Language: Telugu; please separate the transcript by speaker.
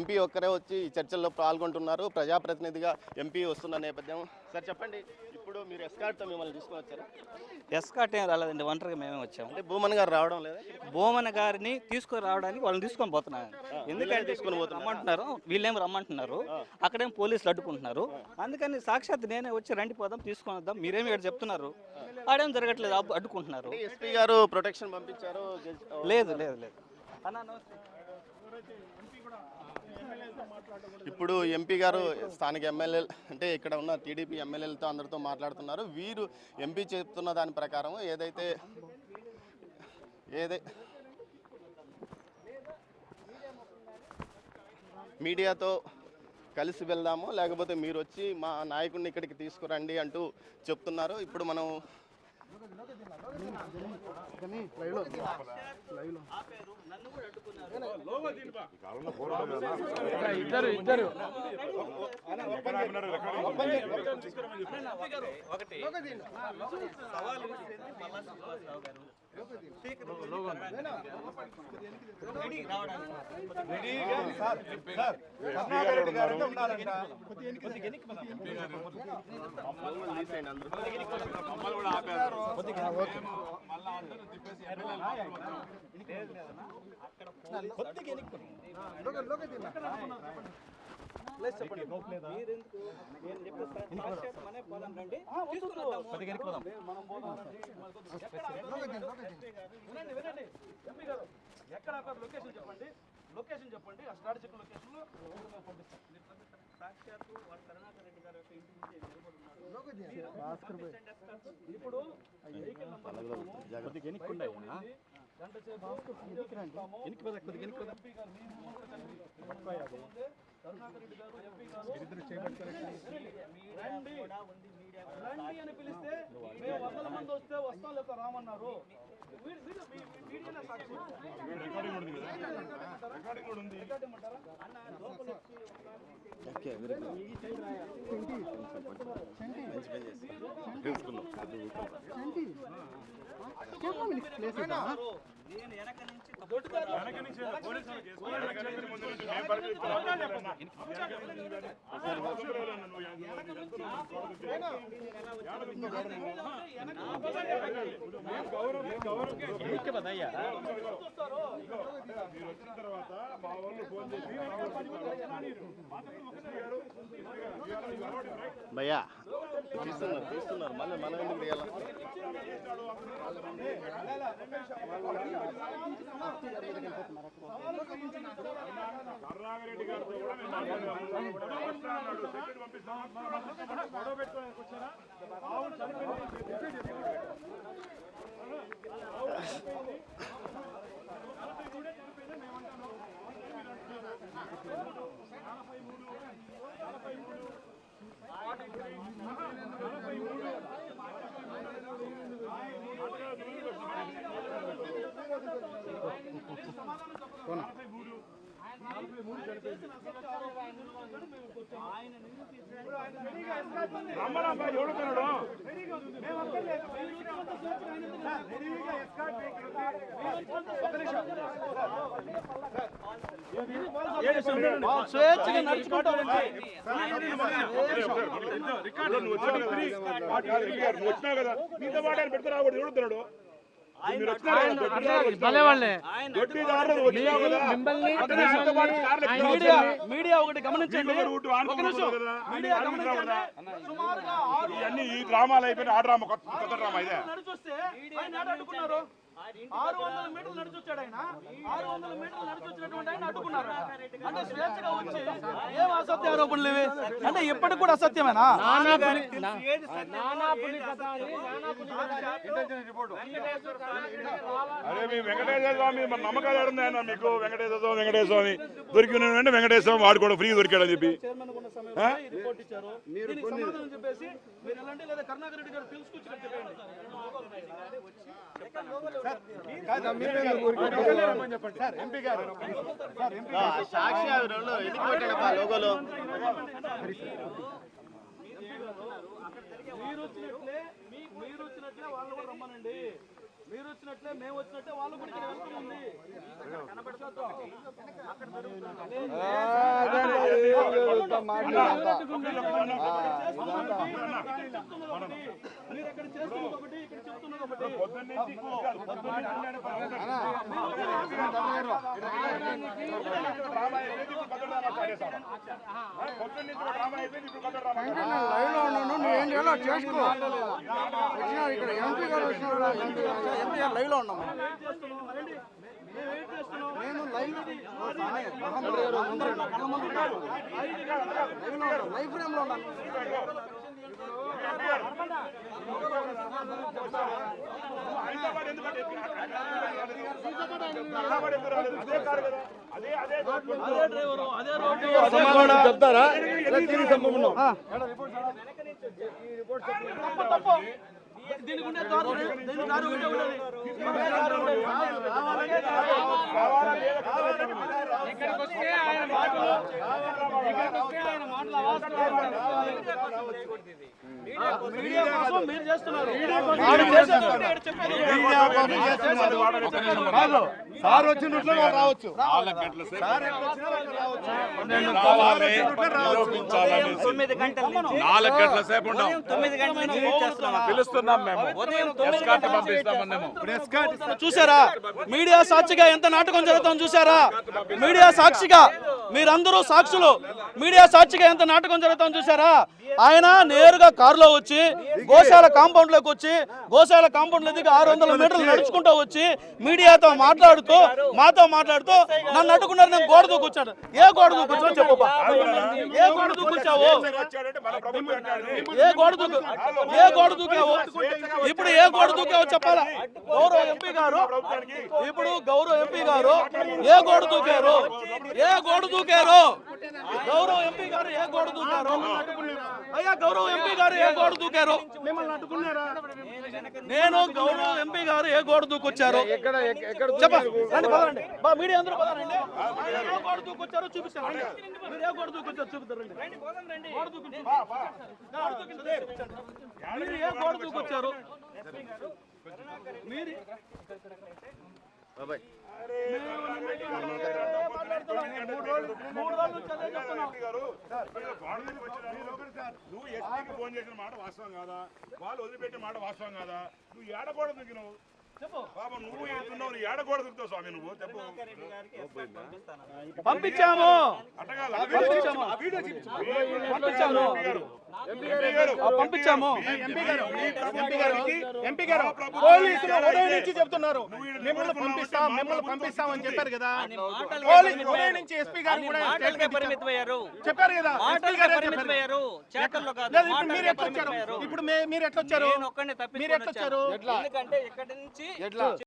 Speaker 1: ఎంపీ ఒక్కరే వచ్చి ఈ చర్చల్లో పాల్గొంటున్నారు. ప్రజాప్రతినిధిగా ఎంపీ వస్తున్న నేపథ్యం. సార్ చెప్పండి, ఇప్పుడు మీరు ఎస్కార్ట్తో మిమ్మల్ని తీసుకొని వచ్చారా?
Speaker 2: ఎస్కార్ట్ ఏం రాలేదండి, ఒంటరిగా మేమే వచ్చాము.
Speaker 1: అంటే భూమన్ గారు రావడం లేదా?
Speaker 2: భూమన్ గారిని తీసుకొని రావడానికి వాళ్ళని తీసుకొని పోతున్నాను. ఎందుకంటే తీసుకొని రమ్మంటున్నారు, వీళ్ళేం రమ్మంటున్నారు, అక్కడేం పోలీసులు అడ్డుకుంటున్నారు. అందుకని సాక్షాత్ నేనే వచ్చి రండి పోదాం తీసుకొని వద్దాం, మీరేమి ఇక్కడ చెప్తున్నారు, ఆడేం జరగట్లేదు, అడ్డుకుంటున్నారు.
Speaker 1: ఎస్పీ గారు ప్రొటెక్షన్ పంపించారు.
Speaker 2: లేదు లేదు లేదు అన్న.
Speaker 1: ఇప్పుడు ఎంపీ గారు స్థానిక ఎమ్మెల్యే అంటే ఇక్కడ ఉన్న టీడీపీ ఎమ్మెల్యేలతో అందరితో మాట్లాడుతున్నారు. వీరు ఎంపీ చెప్తున్న దాని ప్రకారం ఏదైతే మీడియాతో కలిసి వెళ్దాము, లేకపోతే మీరు వచ్చి మా నాయకుడిని ఇక్కడికి తీసుకురండి అంటూ చెప్తున్నారు. ఇప్పుడు మనం
Speaker 3: ఎక్కడ లొకేషన్ చెప్పండి, లొకేషన్ చెప్పండి, ఆ స్ట్రాటజిక్ లొకేషన్ లో సాక్షాత్తు వాడు కరుణాకర్ రెడ్డి గారి యొక్క ఇంటి నుంచి ఇప్పుడు కరుణాకర్ రెడ్డి గారు ఎంపీ గారు రండి అని పిలిస్తే మేము 100 మంది వస్తే వస్తాం లేక రామన్నారు.
Speaker 1: భయ్యా తీస్తున్నారు మళ్ళీ మనం ఎందుకు తీయాలి?
Speaker 3: స్వేచ్ఛగా నడుచుకుంటారు. మీడియా ఒకటి గమనించండి,
Speaker 4: ఇవన్నీ ఈ డ్రామాలు అయిపోయిన ఆ డ్రామా కొత్త డ్రామా ఇదే.
Speaker 3: నడిచొస్తే ఆయన అడ్డుకున్నారు. 600 మీటర్లు నడిచొచ్చాడు ఆయన. 600 మీటర్లు నడిచొచ్చినటువంటి ఆయన అడ్డుకున్నారు. అంటే స్వేచ్ఛగా వచ్చి ఏం అసత్య ఆరోపణలు ఇవి అంటే ఇప్పటికి కూడా అసత్యమేనా?
Speaker 4: అరే మీ వెంకటేశ్వర స్వామి మన నమ్మకాలు ఎవరున్నాయన్న మీకు? వెంకటేశ్వర స్వామి దొరికిన వెంకటేశ్వర స్వామి వాడు కూడా ఫ్రీ దొరికాడని చెప్పి
Speaker 3: రిపోర్ట్ ఇచ్చారు. చెప్పేసి మీరు ఎలాంటి లేదా కరుణాకర్ రెడ్డి గారు తెలుసుకొచ్చినట్టు చెప్పండి.
Speaker 1: సాక్షి లోగోలో
Speaker 3: మీరు వచ్చినట్లే వాళ్ళు కూడా రమ్మనండి. మీరు వచ్చినట్లే మేము వచ్చినట్లే వాళ్ళు కూడా ఇక్కడ వెళ్తూ ఉంది. మీరు ఇక్కడ చేస్తున్నది ఒకటి, ఇక్కడ చెప్తున్నది ఒకటి.
Speaker 5: లైవ్ లో ఉన్నాము నేను లైవ్ ఫ్రేమ్ లో ఉన్నాను.
Speaker 3: అదే డ్రైవరు, అదే రోడ్డు
Speaker 5: చెప్తారా
Speaker 3: తప్పు. దీనికి ఉండే దారు, దీనికి దారి ఒకటే ఉండేది. ఇక్కడికి వస్తే ఆయన మాటలు మీడియా కోసం మీరు చేస్తున్నారు.
Speaker 5: సార్ వచ్చినట్లు రావచ్చు.
Speaker 6: 9 గంటల సేపు ఉంటాం.
Speaker 2: 9 గంటల నుంచి వెయిట్ చేస్తున్నాం.
Speaker 6: పిలుస్తున్నాం మేము. ఎస్కార్ట్ పంపిస్తామన్నాము.
Speaker 3: చూసారా మీడియా సాక్షిగా ఎంత నాటకం జరుగుతుందో చూసారా? మీడియా సాక్షిగా మీరందరూ సాక్షులు. మీడియా సాక్షిగా ఎంత నాటకం జరుగుతుందో చూసారా? ఆయన నేరుగా కారులో వచ్చి గోశాల కాంపౌండ్ లోకి వచ్చి గోశాల కాంపౌండ్ లో దిగి 600 మీటర్లు నడుచుకుంటూ వచ్చి మీడియాతో మాట్లాడుతూ మాతో మాట్లాడుతూ నన్ను అడ్డుకున్నారు. నేను గోడ దూకొచ్చాడు. ఏ గోడ దూకొచ్చావు చెప్పు. ఏ గోడ దూకొచ్చావు? ఏ గోడ దూకావు? ఇప్పుడు ఏ గోడ దూకావు చెప్పాలా? గౌరవ ఎంపీ గారు, ఇప్పుడు గౌరవ ఎంపీ గారు ఏ గోడ దూకారు? ఏ గోడ దూకారు? గౌరవ ఎంపీ గారు ఏ గోడ దూకారు? అయ్యా గౌరవ ఎంపీ గారు ఏ గోడ దూకారు? మిమ్మల్ని అడ్డుకున్నారా? నేను గౌరవ ఎంపీ గారు ఏ గోడ దూకొచ్చారు చెప్పండి. పదండి బా మీడియా అందరూ పదండి. ఏ గోడ దూకొచ్చారో చూపిస్తాను. మీరు ఏ గోడ దూకొచ్చారో చూపిస్తారు. గోడ దూకొచ్చారు. మీరు ఏ గోడ దూకొచ్చారు? మీరు
Speaker 4: నువ్వు ఎస్పీకి ఫోన్ చేసిన మాట వాస్తవం కాదా? వాళ్ళు వదిలిపెట్టే మాట వాస్తవం కాదా? నువ్వు ఏడకూడదు దిగినావు బాబా. నువ్వు ఏడుతున్నావు, నువ్వు ఏడకూడదు దిగుతావు స్వామి. నువ్వు చెప్పు.
Speaker 3: పంపించాము. పంపించాము.
Speaker 5: ఎంపీ గారు పోలీసులు ఉదయం నుంచి చెప్తున్నారు మిమ్మల్ని పంపిస్తామని చెప్పారు కదా. ఉదయం నుంచి ఎస్పీ గారు కూడా చెప్పారు కదా. మీరు ఎట్లా వచ్చారు? ఇప్పుడు మీరు ఎట్లా వచ్చారు? మీరు ఎట్లా వచ్చారు?
Speaker 2: ఎందుకంటే ఇక్కడ నుంచి